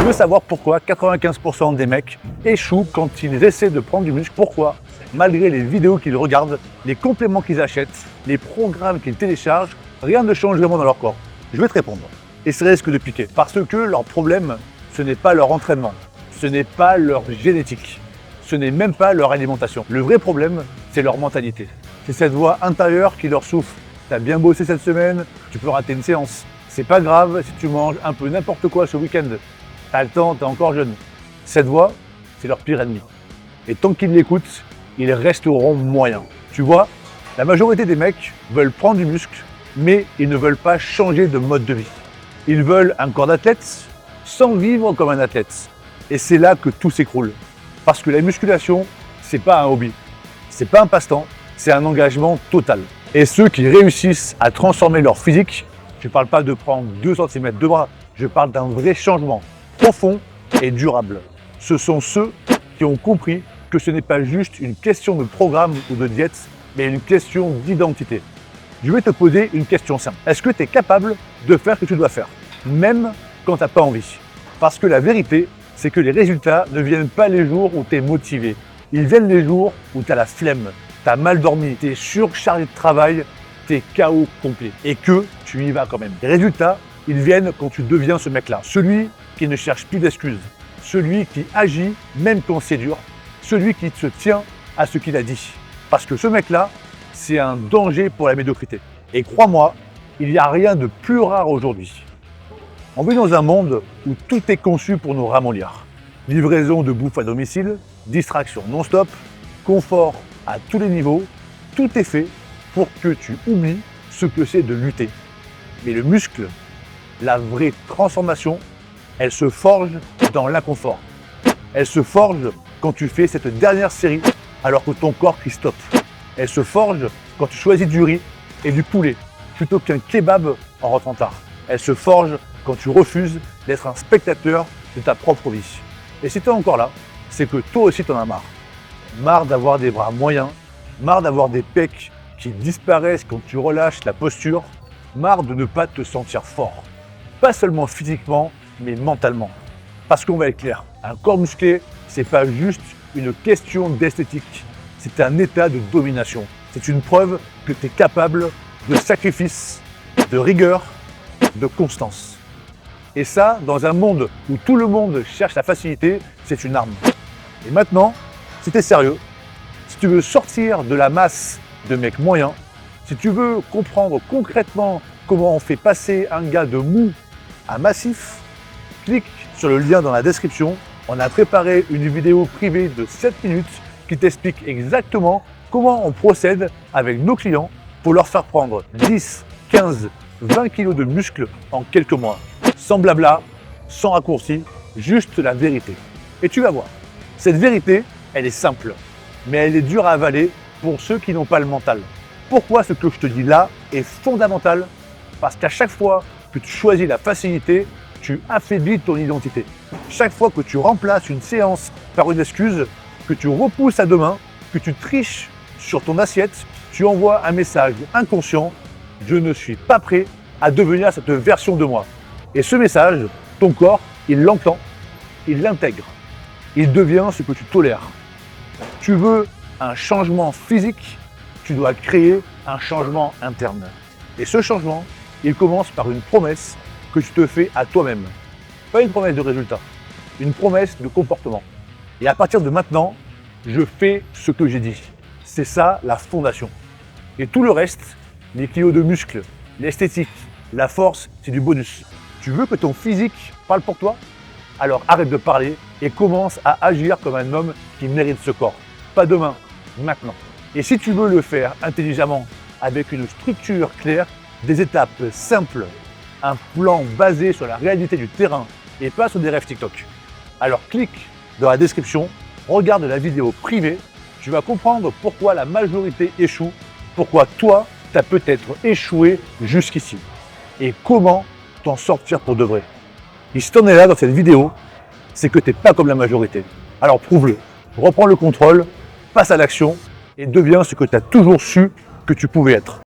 veux savoir pourquoi 95% des mecs échouent quand ils essaient de prendre du muscle. Pourquoi, malgré les vidéos qu'ils regardent, les compléments qu'ils achètent, les programmes qu'ils téléchargent, rien ne change vraiment dans leur corps? Je vais te répondre. Et ça risque de piquer. Parce que leur problème, ce n'est pas leur entraînement, ce n'est pas leur génétique, ce n'est même pas leur alimentation. Le vrai problème, c'est leur mentalité. C'est cette voix intérieure qui leur souffle. T'as bien bossé cette semaine, tu peux rater une séance. C'est pas grave si tu manges un peu n'importe quoi ce week-end. T'as le temps, t'es encore jeune. Cette voix, c'est leur pire ennemi. Et tant qu'ils l'écoutent, ils resteront moyens. Tu vois, la majorité des mecs veulent prendre du muscle, mais ils ne veulent pas changer de mode de vie. Ils veulent un corps d'athlète sans vivre comme un athlète. Et c'est là que tout s'écroule. Parce que la musculation, c'est pas un hobby, c'est pas un passe-temps, c'est un engagement total. Et ceux qui réussissent à transformer leur physique, je ne parle pas de prendre 2 cm de bras, je parle d'un vrai changement profond et durable. Ce sont ceux qui ont compris que ce n'est pas juste une question de programme ou de diète, mais une question d'identité. Je vais te poser une question simple. Est-ce que tu es capable de faire ce que tu dois faire, même quand tu n'as pas envie? Parce que la vérité, c'est que les résultats ne viennent pas les jours où tu es motivé. Ils viennent les jours où tu as la flemme, tu as mal dormi, tu es surchargé de travail, tu es KO complet et que tu y vas quand même. Les résultats, ils viennent quand tu deviens ce mec-là. Celui qui ne cherche plus d'excuses, celui qui agit même quand c'est dur, celui qui se tient à ce qu'il a dit. Parce que ce mec-là, c'est un danger pour la médiocrité. Et crois-moi, il n'y a rien de plus rare aujourd'hui. On vit dans un monde où tout est conçu pour nous ramollir. Livraison de bouffe à domicile, distraction non-stop, confort à tous les niveaux, tout est fait pour que tu oublies ce que c'est de lutter. Mais le muscle, la vraie transformation, elle se forge dans l'inconfort. Elle se forge quand tu fais cette dernière série alors que ton corps crie stop. Elle se forge quand tu choisis du riz et du poulet plutôt qu'un kebab en rentrant tard. Elle se forge quand tu refuses d'être un spectateur de ta propre vie. Et si tu es encore là, c'est que toi aussi tu en as marre. Marre d'avoir des bras moyens, marre d'avoir des pecs qui disparaissent quand tu relâches la posture, marre de ne pas te sentir fort. Pas seulement physiquement, mais mentalement. Parce qu'on va être clair, un corps musclé, c'est pas juste une question d'esthétique, c'est un état de domination. C'est une preuve que tu es capable de sacrifice, de rigueur, de constance. Et ça, dans un monde où tout le monde cherche la facilité, c'est une arme. Et maintenant, si tu es sérieux, si tu veux sortir de la masse de mecs moyens, si tu veux comprendre concrètement comment on fait passer un gars de mou à massif, clique sur le lien dans la description. On a préparé une vidéo privée de 7 minutes qui t'explique exactement comment on procède avec nos clients pour leur faire prendre 10, 15, 20 kilos de muscles en quelques mois. Sans blabla, sans raccourci, juste la vérité. Et tu vas voir, cette vérité, elle est simple, mais elle est dure à avaler pour ceux qui n'ont pas le mental. Pourquoi ce que je te dis là est fondamental? Parce qu'à chaque fois que tu choisis la facilité, tu affaiblis ton identité. Chaque fois que tu remplaces une séance par une excuse, que tu repousses à demain, que tu triches sur ton assiette, tu envoies un message inconscient: je ne suis pas prêt à devenir cette version de moi. Et ce message, ton corps, il l'entend, il l'intègre, il devient ce que tu tolères. Tu veux un changement physique, tu dois créer un changement interne. Et ce changement, il commence par une promesse que tu te fais à toi-même. Pas une promesse de résultat, une promesse de comportement. Et à partir de maintenant, je fais ce que j'ai dit. C'est ça la fondation. Et tout le reste, les kilos de muscles, l'esthétique, la force, c'est du bonus. Tu veux que ton physique parle pour toi? Alors arrête de parler et commence à agir comme un homme qui mérite ce corps. Pas demain, maintenant. Et si tu veux le faire intelligemment, avec une structure claire, des étapes simples, un plan basé sur la réalité du terrain et pas sur des rêves TikTok, alors clique dans la description, regarde la vidéo privée, tu vas comprendre pourquoi la majorité échoue, pourquoi toi, tu as peut-être échoué jusqu'ici et comment t'en sortir pour de vrai. Et si tu en es là dans cette vidéo, c'est que tu n'es pas comme la majorité. Alors prouve-le, reprends le contrôle, passe à l'action et deviens ce que tu as toujours su que tu pouvais être.